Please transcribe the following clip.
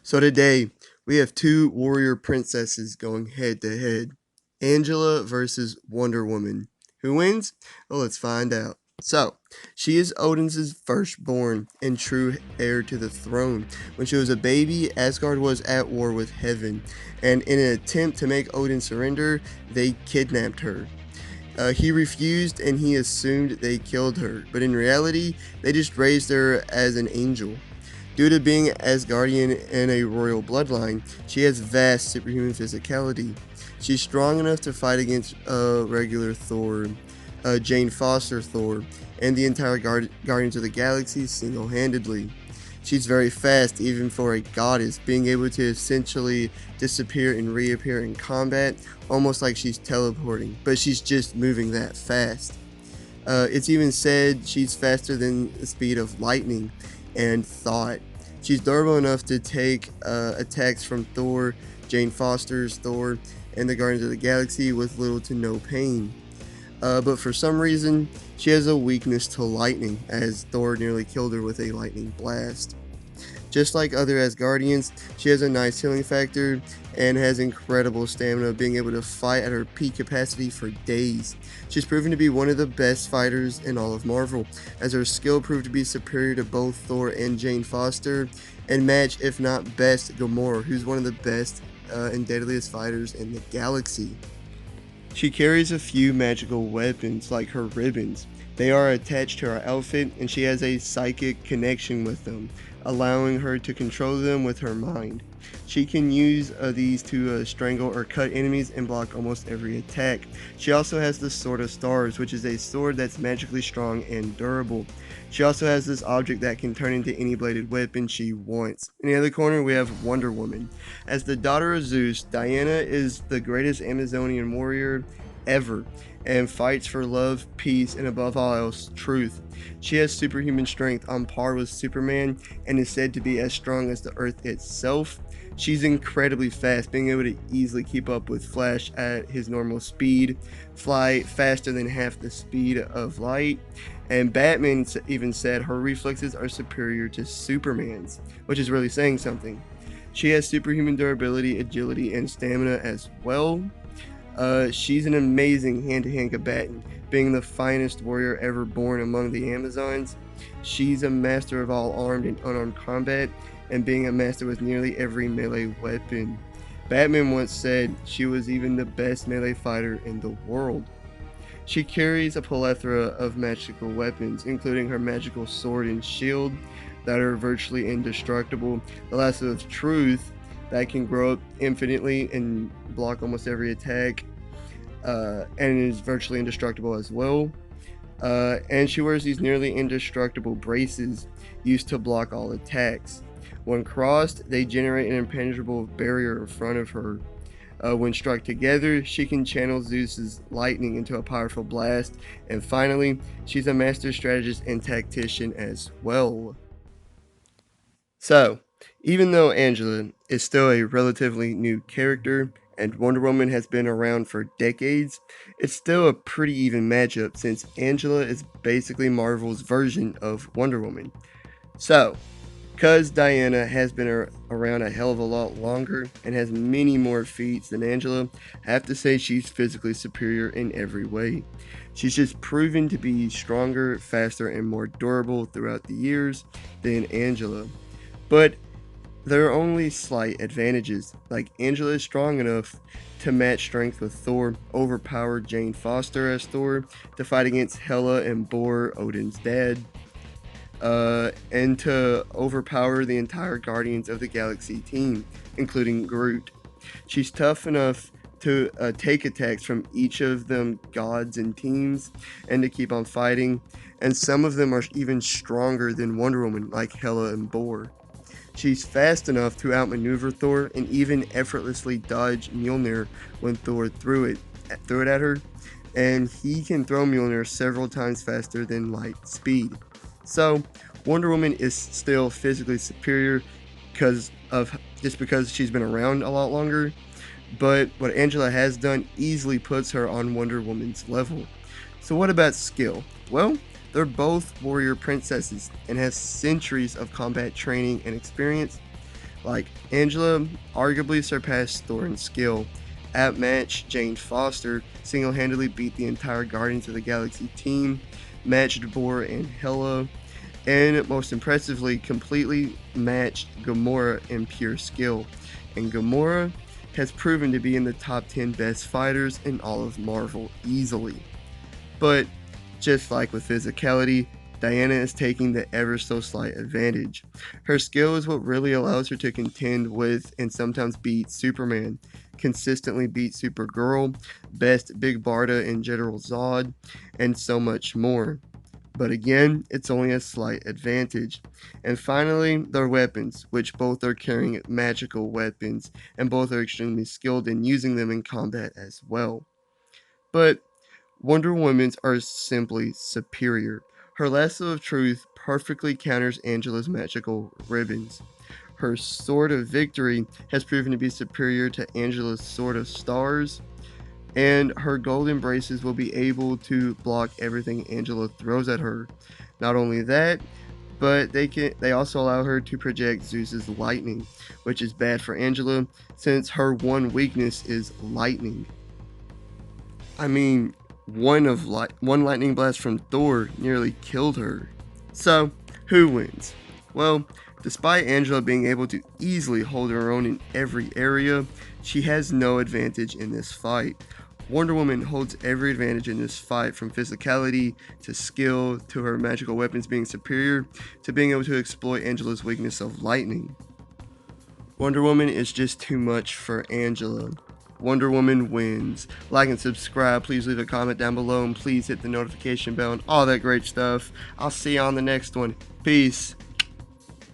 So today we have two warrior princesses going head to head. Angela versus Wonder Woman. Who wins? Well, let's find out. So, she is Odin's firstborn and true heir to the throne. When she was a baby, Asgard was at war with heaven, and in an attempt to make Odin surrender, they kidnapped her. He refused and he assumed they killed her, but in reality, they just raised her as an angel. Due to being Asgardian and a royal bloodline, she has vast superhuman physicality. She's strong enough to fight against regular Thor, Jane Foster Thor, and the entire Guardians of the Galaxy single-handedly. She's very fast, even for a goddess, being able to essentially disappear and reappear in combat, almost like she's teleporting, but she's just moving that fast. It's even said she's faster than the speed of lightning and thought. She's durable enough to take attacks from Thor, Jane Foster's Thor, and the Guardians of the Galaxy with little to no pain. But for some reason, she has a weakness to lightning, as Thor nearly killed her with a lightning blast. Just like other Asgardians, she has a nice healing factor and has incredible stamina, being able to fight at her peak capacity for days. She's proven to be one of the best fighters in all of Marvel, as her skill proved to be superior to both Thor and Jane Foster, and match, if not best, Gamora, who's one of the best and deadliest fighters in the galaxy. She carries a few magical weapons, like her ribbons. They are attached to her outfit, and she has a psychic connection with them, allowing her to control them with her mind. She can use these to strangle or cut enemies and block almost every attack. She also has the Sword of Stars, which is a sword that's magically strong and durable. She also has this object that can turn into any bladed weapon she wants. In the other corner, we have Wonder Woman. As the daughter of Zeus, Diana is the greatest Amazonian warrior ever and fights for love, peace, and above all else, truth. She has superhuman strength on par with Superman and is said to be as strong as the Earth itself. She's incredibly fast, being able to easily keep up with Flash at his normal speed, fly faster than half the speed of light, and Batman even said her reflexes are superior to Superman's, which is really saying something. She has superhuman durability, agility, and stamina as well. She's an amazing hand-to-hand combatant, being the finest warrior ever born among the Amazons. She's a master of all armed and unarmed combat, and being a master with nearly every melee weapon. Batman once said she was even the best melee fighter in the world. She carries a plethora of magical weapons, including her magical sword and shield that are virtually indestructible, the lasso of truth that can grow up infinitely and block almost every attack, and is virtually indestructible as well. And she wears these nearly indestructible braces used to block all attacks. When crossed, they generate an impenetrable barrier in front of her. When struck together, she can channel Zeus's lightning into a powerful blast. And finally, she's a master strategist and tactician as well. So, even though Angela is still a relatively new character and Wonder Woman has been around for decades, it's still a pretty even matchup since Angela is basically Marvel's version of Wonder Woman. So, because Diana has been around a hell of a lot longer and has many more feats than Angela, I have to say she's physically superior in every way. She's just proven to be stronger, faster, and more durable throughout the years than Angela. But there are only slight advantages, like Angela is strong enough to match strength with Thor, overpower Jane Foster as Thor, to fight against Hela and Bor, Odin's dad, and to overpower the entire Guardians of the Galaxy team, including Groot. She's tough enough to take attacks from each of them gods and teams and to keep on fighting, and some of them are even stronger than Wonder Woman, like Hela and Bor. She's fast enough to outmaneuver Thor and even effortlessly dodge Mjolnir when Thor threw it at her, and he can throw Mjolnir several times faster than light speed. So, Wonder Woman is still physically superior because she's been around a lot longer, but what Angela has done easily puts her on Wonder Woman's level. So what about skill? Well, they're both warrior princesses and have centuries of combat training and experience, Like, Angela arguably surpassed Thor in skill. At match, Jane Foster single-handedly beat the entire Guardians of the Galaxy team, matched Bor and Hela, and most impressively, completely matched Gamora in pure skill. And Gamora has proven to be in the top 10 best fighters in all of Marvel easily. But just like with physicality, Diana is taking the ever so slight advantage. Her skill is what really allows her to contend with and sometimes beat Superman, consistently beat Supergirl, best Big Barda and General Zod, and so much more. But again, it's only a slight advantage. And finally, their weapons, which both are carrying magical weapons, and both are extremely skilled in using them in combat as well. But Wonder Woman's are simply superior. Her lasso of truth perfectly counters Angela's magical ribbons. Her sword of victory has proven to be superior to Angela's sword of stars, and her golden braces will be able to block everything Angela throws at her. Not only that, but they also allow her to project Zeus's lightning, which is bad for Angela since her one weakness is lightning. I mean, one lightning blast from Thor nearly killed her. So, who wins? Well, despite Angela being able to easily hold her own in every area, she has no advantage in this fight. Wonder Woman holds every advantage in this fight, from physicality to skill to her magical weapons being superior to being able to exploit Angela's weakness of lightning. Wonder Woman is just too much for Angela. Wonder Woman wins. Like and subscribe. Please leave a comment down below, and please hit the notification bell and all that great stuff. I'll see you on the next one. Peace.